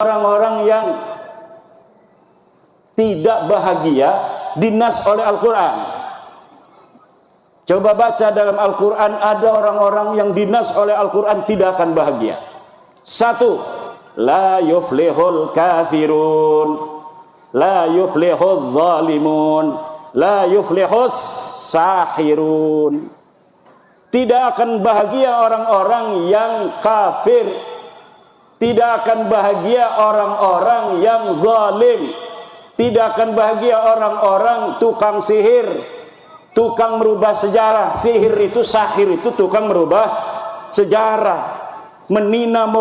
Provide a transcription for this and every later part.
orang-orang yang tidak bahagia dinas oleh Al-Quran. Coba baca dalam Al-Quran, ada orang-orang yang dinas oleh Al-Quran tidak akan bahagia. Satu, la yuflihul kafirun, la yuflihul zalimun, la yuflihus sahirun. Tidak akan bahagia orang-orang yang kafir, tidak akan bahagia orang-orang yang zalim, tidak akan bahagia orang-orang tukang sihir, tukang merubah sejarah. Sihir itu, sahir itu tukang merubah sejarah, menina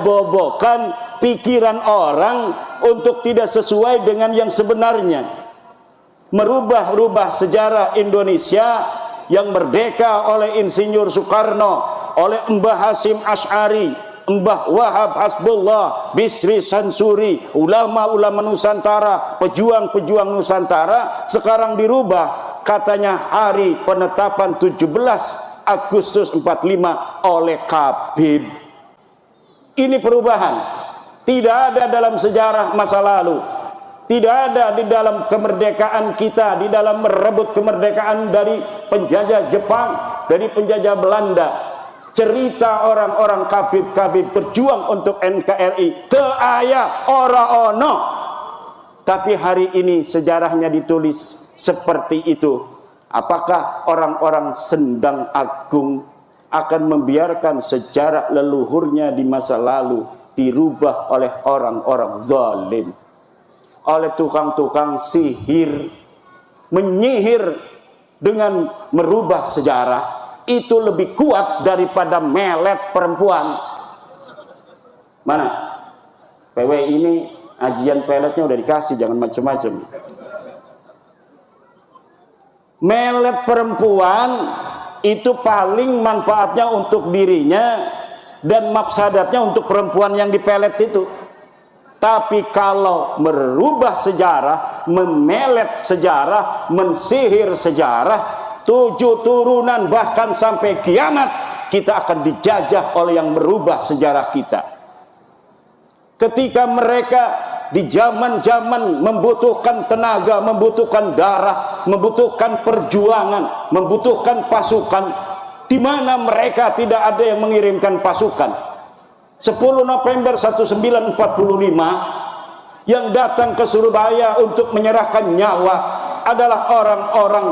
bobokan pikiran orang untuk tidak sesuai dengan yang sebenarnya, merubah-rubah sejarah Indonesia yang merdeka oleh Insinyur Soekarno, oleh Mbah Hasyim Asy'ari, Mbah Wahab Hasbullah, Bisri Sansuri, ulama-ulama Nusantara, pejuang-pejuang Nusantara, sekarang dirubah katanya hari penetapan 17 Agustus 45 oleh Habib. Ini perubahan. Tidak ada dalam sejarah masa lalu. Tidak ada di dalam kemerdekaan kita, di dalam merebut kemerdekaan dari penjajah Jepang, dari penjajah Belanda. Cerita orang-orang Habib-Habib berjuang untuk NKRI teu aya ora ono. Tapi hari ini sejarahnya ditulis seperti itu. Apakah orang-orang Sendang Agung akan membiarkan sejarah leluhurnya di masa lalu dirubah oleh orang-orang zalim, oleh tukang-tukang sihir, menyihir dengan merubah sejarah? Itu lebih kuat daripada melet perempuan. Mana? PW ini ajian peletnya udah dikasih, jangan macam-macam. Melet perempuan itu paling manfaatnya untuk dirinya dan mafsadatnya untuk perempuan yang dipelet itu. Tapi kalau merubah sejarah, memelet sejarah, mensihir sejarah, 7 turunan bahkan sampai kiamat kita akan dijajah oleh yang merubah sejarah kita. Ketika mereka di zaman-zaman membutuhkan tenaga, membutuhkan darah, membutuhkan perjuangan, membutuhkan pasukan, di mana mereka tidak ada yang mengirimkan pasukan. 10 November 1945 yang datang ke Surabaya untuk menyerahkan nyawa adalah orang-orang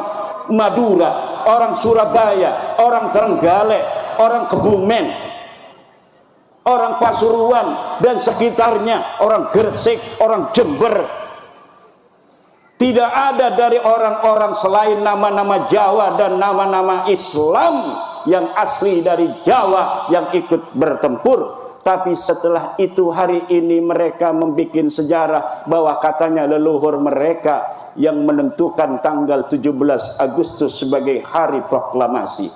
Madura, orang Surabaya, orang Trenggalek, orang Kebumen, orang Pasuruan dan sekitarnya, orang Gresik, orang Jember. Tidak ada dari orang-orang selain nama-nama Jawa dan nama-nama Islam yang asli dari Jawa yang ikut bertempur. Tapi setelah itu hari ini mereka membuat sejarah bahwa katanya leluhur mereka yang menentukan tanggal 17 Agustus sebagai hari proklamasi.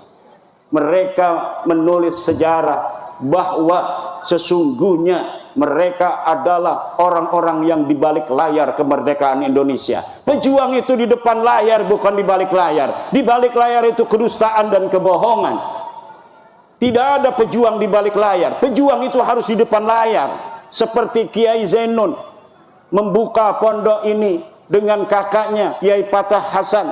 Mereka menulis sejarah bahwa sesungguhnya mereka adalah orang-orang yang di balik layar kemerdekaan Indonesia. Pejuang itu di depan layar, bukan di balik layar. Di balik layar itu kedustaan dan kebohongan. Tidak ada pejuang di balik layar. Pejuang itu harus di depan layar. Seperti Kiai Zainun membuka pondok ini dengan kakaknya Kiai Patah Hasan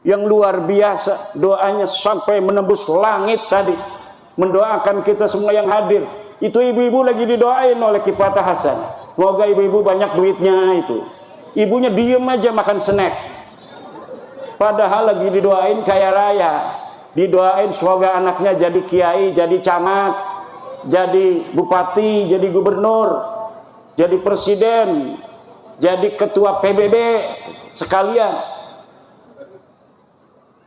yang luar biasa, doanya sampai menembus langit tadi, mendoakan kita semua yang hadir. Itu ibu-ibu lagi didoain oleh Kiai Patah Hasan. Semoga ibu-ibu banyak duitnya itu. Ibunya diem aja makan snack. Padahal lagi didoain kaya raya. Didoain semoga anaknya jadi kiai, jadi camat, jadi bupati, jadi gubernur, jadi presiden, jadi ketua PBB sekalian.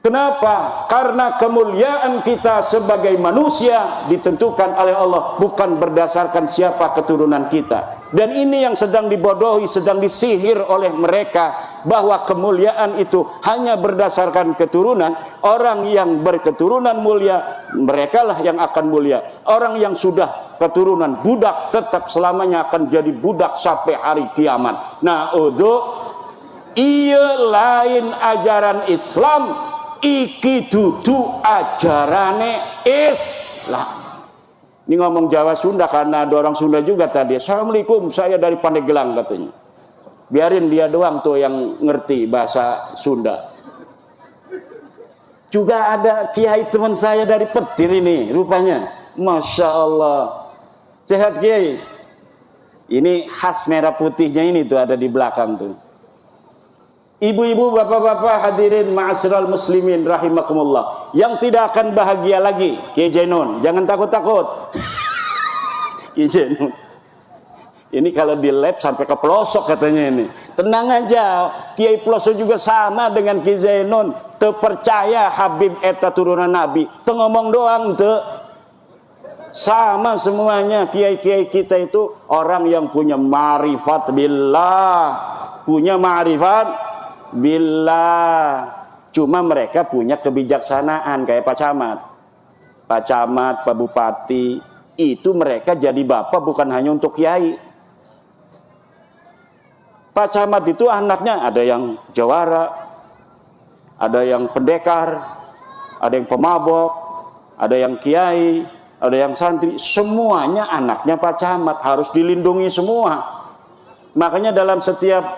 Kenapa? Karena kemuliaan kita sebagai manusia ditentukan oleh Allah, bukan berdasarkan siapa keturunan kita. Dan ini yang sedang dibodohi, sedang disihir oleh mereka, bahwa kemuliaan itu hanya berdasarkan keturunan. Orang yang berketurunan mulia, merekalah yang akan mulia. Orang yang sudah keturunan budak tetap selamanya akan jadi budak sampai hari kiamat. Nah, iya lain ajaran Islam, iki dudu ajarane Islam. Ini ngomong Jawa Sunda karena ada orang Sunda juga tadi. Assalamualaikum, saya dari Pandeglang katanya. Biarin dia doang tuh yang ngerti bahasa Sunda. Juga ada kiai teman saya dari Petir ini rupanya. Masya Allah. Sehat kiai. Ini khas merah putihnya ini tuh ada di belakang tuh. Ibu-ibu, bapak-bapak, hadirin ma'asyiral muslimin rahimakumullah. Yang tidak akan bahagia lagi, Kiai Jainun, jangan takut-takut. Kiai Jainun. Ini kalau di lab sampai ke pelosok katanya ini. Tenang aja, Kiai Pelosok juga sama dengan Kiai Jainun. Terpercaya Habib eta turunan Nabi. Teu ngomong doang teu. Sama semuanya. Kiai-kiai kita itu orang yang punya ma'rifat billah. Punya ma'rifat billah. Cuma mereka punya kebijaksanaan kayak Pak Camat. Pak Camat, Pak Bupati, itu mereka jadi bapak bukan hanya untuk kiai. Pak Camat itu anaknya ada yang jawara, ada yang pendekar, ada yang pemabok, ada yang kiai, ada yang santri. Semuanya anaknya Pak Camat, harus dilindungi semua. Makanya dalam setiap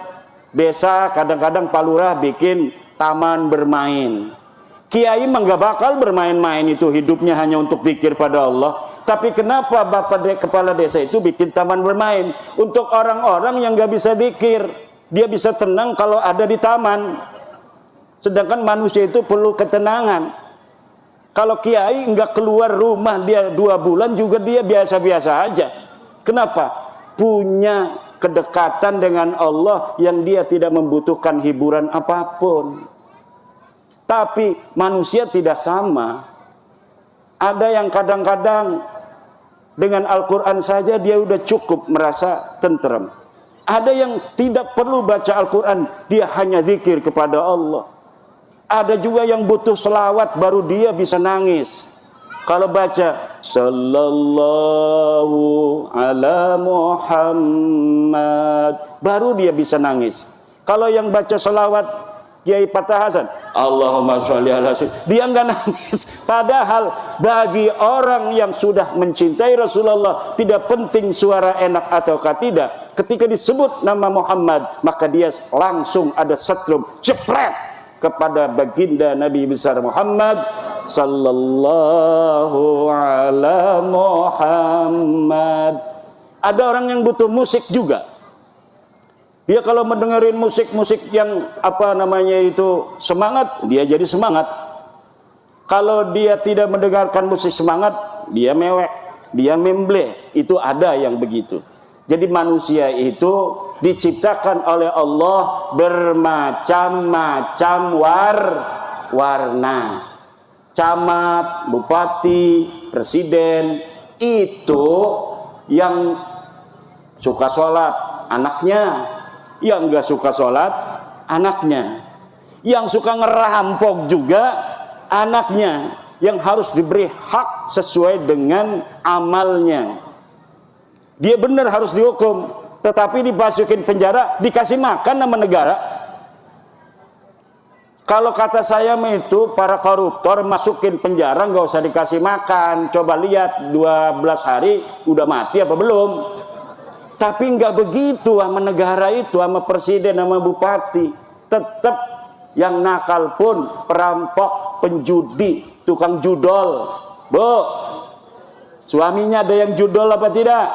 desa kadang-kadang Pak Lurah bikin taman bermain. Kiai mah nggak bakal bermain-main, itu hidupnya hanya untuk zikir pada Allah. Tapi kenapa Bapak Kepala Desa itu bikin taman bermain? Untuk orang-orang yang nggak bisa zikir. Dia bisa tenang kalau ada di taman. Sedangkan manusia itu perlu ketenangan. Kalau kiai nggak keluar rumah dia 2 bulan juga dia biasa-biasa aja. Kenapa? Punya kedekatan dengan Allah yang dia tidak membutuhkan hiburan apapun. Tapi manusia tidak sama. Ada yang kadang-kadang dengan Al-Quran saja dia udah cukup merasa tenteram. Ada yang tidak perlu baca Al-Quran, dia hanya zikir kepada Allah. Ada juga yang butuh selawat baru dia bisa nangis. Kalau baca sallallahu ala Muhammad, baru dia bisa nangis. Kalau yang baca selawat Kiai Fatah Hasan, Allahumma sholli ala sayyidina, dia enggak nangis. Padahal bagi orang yang sudah mencintai Rasulullah, tidak penting suara enak ataukah tidak, ketika disebut nama Muhammad, maka dia langsung ada setrum jepret kepada baginda Nabi besar Muhammad sallallahu ala Muhammad. Ada orang yang butuh musik juga. Dia kalau mendengarin musik-musik yang apa namanya itu semangat, dia jadi semangat. Kalau dia tidak mendengarkan musik semangat, dia mewek, dia memble. Itu ada yang begitu. Jadi manusia itu diciptakan oleh Allah bermacam-macam warna. Camat, bupati, presiden, itu yang suka sholat anaknya, yang gak suka sholat anaknya, yang suka ngerampok juga anaknya, yang harus diberi hak sesuai dengan amalnya. Dia benar harus dihukum, tetapi dimasukin penjara, dikasih makan sama negara. Kalau kata saya itu para koruptor masukin penjara nggak usah dikasih makan. Coba lihat 12 hari udah mati apa belum. Tapi nggak begitu sama negara itu, sama presiden, sama bupati. Tetap yang nakal pun perampok, penjudi, tukang judol. Bu, suaminya ada yang judol apa tidak?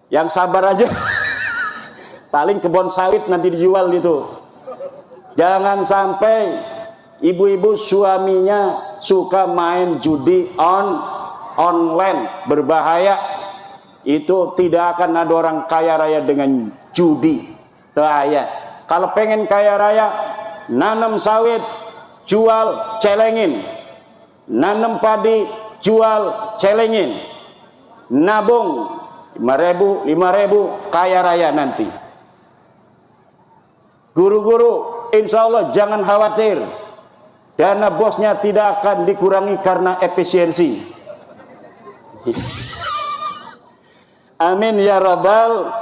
Yang sabar aja. Paling kebun sawit nanti dijual gitu. Jangan sampai ibu-ibu suaminya suka main judi online, berbahaya. Itu tidak akan ada orang kaya raya dengan judi. Bahaya. Kalau pengen kaya raya, nanam sawit, jual, celengin. Nanam padi, jual, celengin. Nabung 5.000, kaya raya nanti. Guru-guru, insya Allah jangan khawatir, dana bosnya tidak akan dikurangi karena efisiensi. Amin ya rabbal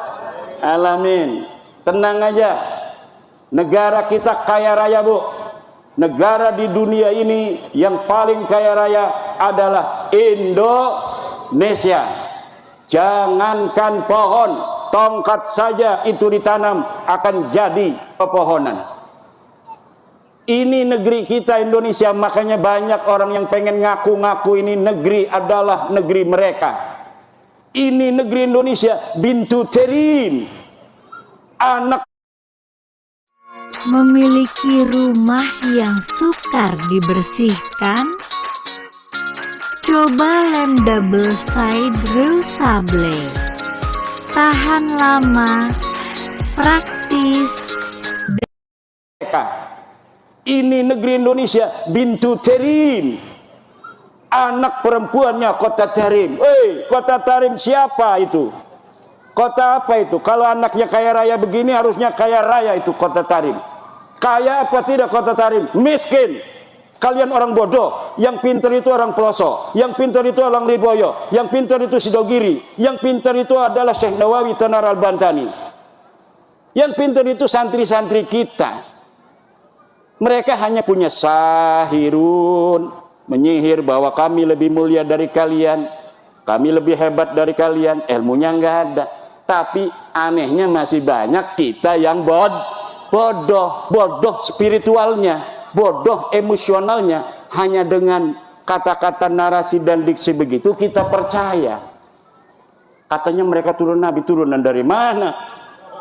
alamin. Tenang aja, negara kita kaya raya bu. Negara di dunia ini yang paling kaya raya adalah Indonesia. Jangankan pohon, tongkat saja itu ditanam akan jadi pepohonan. Ini negeri kita Indonesia, makanya banyak orang yang pengen ngaku-ngaku ini negeri adalah negeri mereka. Ini negeri Indonesia, bintu terim, anak memiliki rumah yang sukar dibersihkan. Coba lem double side reusable, tahan lama, praktis. Ini negeri Indonesia, bintu terim, anak perempuannya kota Tarim. Kota Tarim siapa itu? Kota apa itu? Kalau anaknya kaya raya begini, harusnya kaya raya itu kota Tarim. Kaya apa tidak kota Tarim? Miskin. Kalian orang bodoh. Yang pintar itu orang pelosok, yang pintar itu orang Liboyo, yang pintar itu Sidogiri, yang pintar itu adalah Syekh Nawawi Tanar Al-Bantani, yang pintar itu santri-santri kita. Mereka hanya punya sahirun, menyihir bahwa kami lebih mulia dari kalian, kami lebih hebat dari kalian. Ilmunya nggak ada. Tapi anehnya masih banyak kita yang bodoh spiritualnya, bodoh emosionalnya. Hanya dengan kata-kata narasi dan diksi begitu kita percaya. Katanya mereka turun Nabi, turunan dari mana?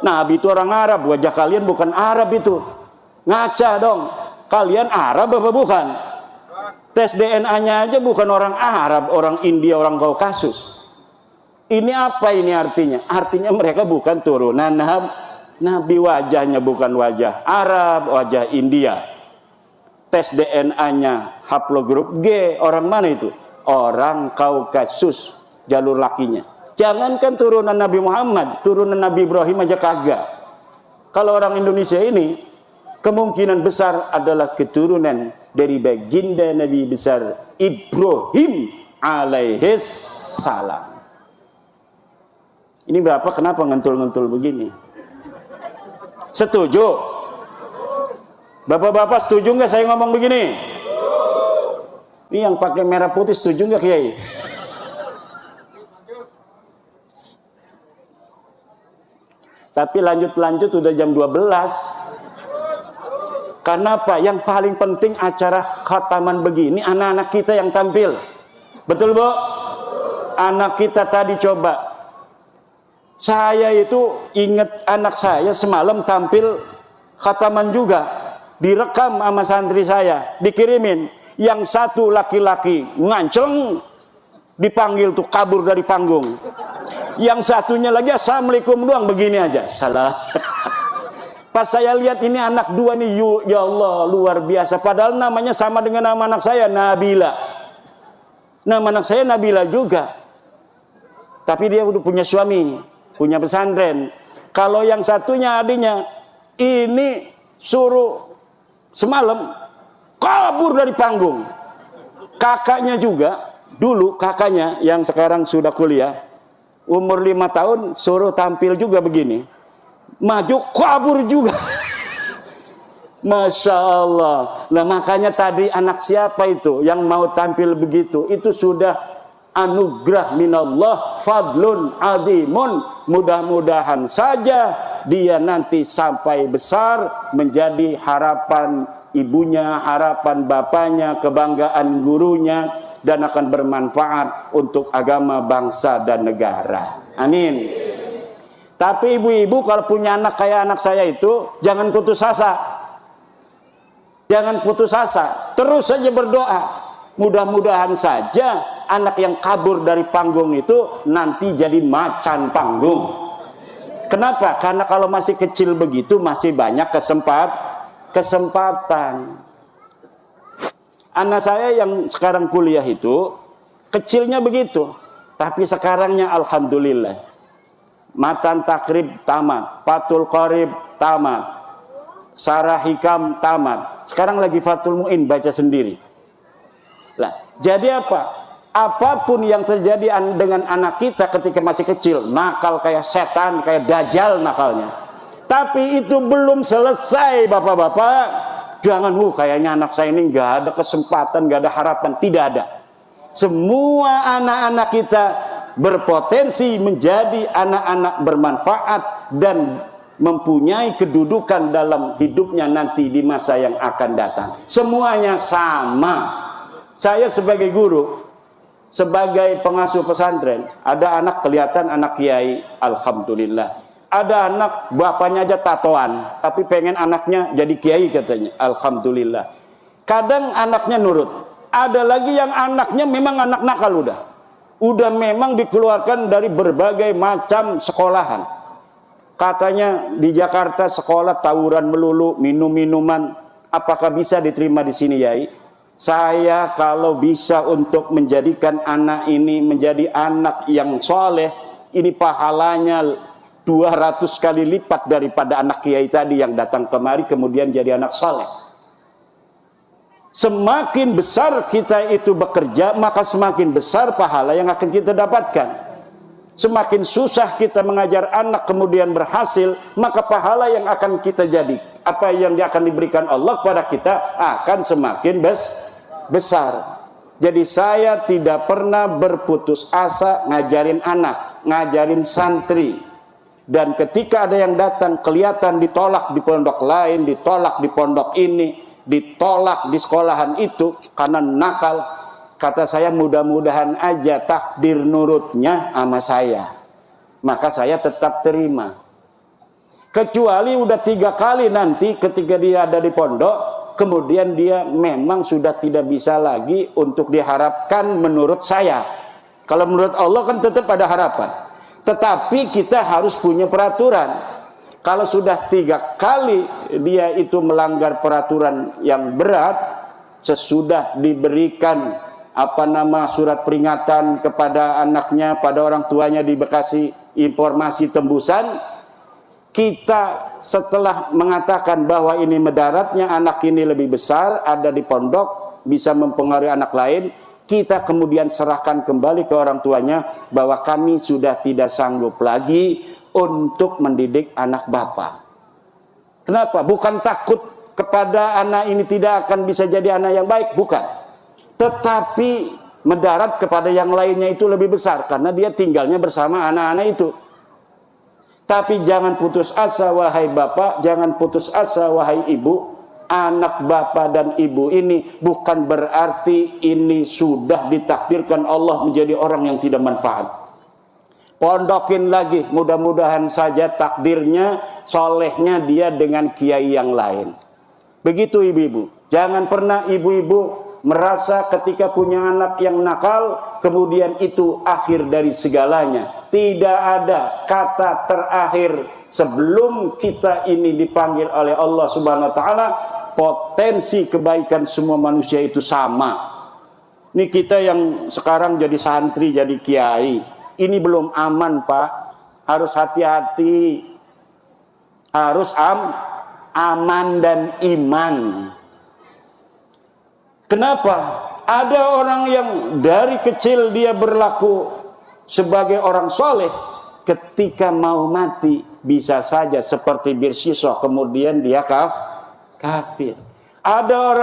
Nabi itu orang Arab, wajah kalian bukan Arab itu. Ngaca dong, kalian Arab apa bukan? Tes DNA-nya aja bukan orang Arab, orang India, orang Kaukasus. Ini apa ini artinya? Artinya mereka bukan turunan Nabi, wajahnya bukan wajah Arab, wajah India. Tes DNA-nya haplogrup G, orang mana itu? Orang Kaukasus, jalur lakinya. Jangankan turunan Nabi Muhammad, turunan Nabi Ibrahim aja kagak. Kalau orang Indonesia ini kemungkinan besar adalah keturunan dari baginda Nabi besar Ibrahim alaihis salam. Ini berapa? Kenapa ngentul-ngentul begini? Setuju? Bapak-bapak setuju nggak saya ngomong begini? Ini yang pakai merah putih setuju nggak Kiai? Tapi lanjut-lanjut udah jam 12. Kenapa? Yang paling penting acara khataman begini anak-anak kita yang tampil. Betul Bu? Anak kita tadi coba. Saya itu ingat anak saya semalam tampil khataman juga. Direkam sama santri saya, dikirimin. Yang satu laki-laki nganceng, dipanggil tuh kabur dari panggung. Yang satunya lagi assalamualaikum doang begini aja. Salah. Pas saya lihat ini anak dua nih, ya Allah luar biasa. Padahal namanya sama dengan nama anak saya, Nabila. Nama anak saya Nabila juga. Tapi dia udah punya suami, punya pesantren. Kalau yang satunya adiknya, ini suruh semalam kabur dari panggung. Kakaknya juga, dulu kakaknya yang sekarang sudah kuliah, umur 5 tahun suruh tampil juga begini. Maju kabur juga. Masya Allah. Nah makanya tadi anak siapa itu yang mau tampil begitu, itu sudah anugerah minallah, fadlun azimun. Mudah-mudahan saja dia nanti sampai besar menjadi harapan ibunya, harapan bapaknya, kebanggaan gurunya, dan akan bermanfaat untuk agama, bangsa, dan negara. Amin. Tapi ibu-ibu kalau punya anak kayak anak saya itu, jangan putus asa. Jangan putus asa. Terus saja berdoa. Mudah-mudahan saja anak yang kabur dari panggung itu nanti jadi macan panggung. Kenapa? Karena kalau masih kecil begitu masih banyak kesempatan. Anak saya yang sekarang kuliah itu kecilnya begitu, tapi sekarangnya alhamdulillah. Matan takrib tamat, Fathul Qorib tamat, Sarah Hikam tamat. Sekarang lagi Fathul Mu'in baca sendiri. Lah, jadi apa? Apapun yang terjadi dengan anak kita ketika masih kecil, nakal kayak setan, kayak dajjal nakalnya. Tapi itu belum selesai, bapak-bapak. Jangan, kayaknya anak saya ini nggak ada kesempatan, nggak ada harapan. Tidak ada. Semua anak-anak kita berpotensi menjadi anak-anak bermanfaat dan mempunyai kedudukan dalam hidupnya nanti di masa yang akan datang. Semuanya sama. Saya sebagai guru, sebagai pengasuh pesantren, ada anak kelihatan anak kiai, alhamdulillah. Ada anak bapaknya aja tatoan, tapi pengen anaknya jadi kiai katanya, alhamdulillah. Kadang anaknya nurut. Ada lagi yang anaknya memang anak nakal udah memang dikeluarkan dari berbagai macam sekolahan. Katanya di Jakarta sekolah tawuran melulu, minum-minuman. Apakah bisa diterima di sini, Yai? Saya kalau bisa untuk menjadikan anak ini menjadi anak yang soleh, ini pahalanya 200 kali lipat daripada anak kiai tadi yang datang kemari kemudian jadi anak soleh. Semakin besar kita itu bekerja, maka semakin besar pahala yang akan kita dapatkan. Semakin susah kita mengajar anak kemudian berhasil, maka pahala yang akan kita jadi, apa yang akan diberikan Allah kepada kita akan semakin besar. Jadi saya tidak pernah berputus asa ngajarin anak, ngajarin santri. Dan ketika ada yang datang kelihatan ditolak di pondok lain, ditolak di pondok ini, ditolak di sekolahan itu karena nakal, kata saya mudah-mudahan aja takdir nurutnya sama saya, maka saya tetap terima. Kecuali udah 3 kali nanti ketika dia ada di pondok, kemudian dia memang sudah tidak bisa lagi untuk diharapkan menurut saya. Kalau menurut Allah kan tetap ada harapan. Tetapi kita harus punya peraturan. Kalau sudah 3 kali dia itu melanggar peraturan yang berat, sesudah diberikan surat peringatan kepada anaknya, pada orang tuanya dikasih informasi tembusan, kita setelah mengatakan bahwa ini mudaratnya anak ini lebih besar, ada di pondok, bisa mempengaruhi anak lain, kita kemudian serahkan kembali ke orang tuanya bahwa kami sudah tidak sanggup lagi untuk mendidik anak bapak. Kenapa? Bukan takut kepada anak ini tidak akan bisa jadi anak yang baik, bukan. Tetapi mendarat kepada yang lainnya itu lebih besar karena dia tinggalnya bersama anak-anak itu. Tapi jangan putus asa wahai bapak, jangan putus asa wahai ibu. Anak bapak dan ibu ini bukan berarti ini sudah ditakdirkan Allah menjadi orang yang tidak manfaat. Pondokin lagi, mudah-mudahan saja takdirnya solehnya dia dengan kiai yang lain. Begitu ibu-ibu. Jangan pernah ibu-ibu merasa ketika punya anak yang nakal kemudian itu akhir dari segalanya. Tidak ada kata terakhir sebelum kita ini dipanggil oleh Allah Subhanahu wa taala. Potensi kebaikan semua manusia itu sama. Ini kita yang sekarang jadi santri, jadi kiai, ini belum aman, Pak. Harus hati-hati. Harus aman dan iman. Kenapa? Ada orang yang dari kecil dia berlaku sebagai orang soleh, ketika mau mati bisa saja seperti Bir Shishoh kemudian dia kafir. Ada orang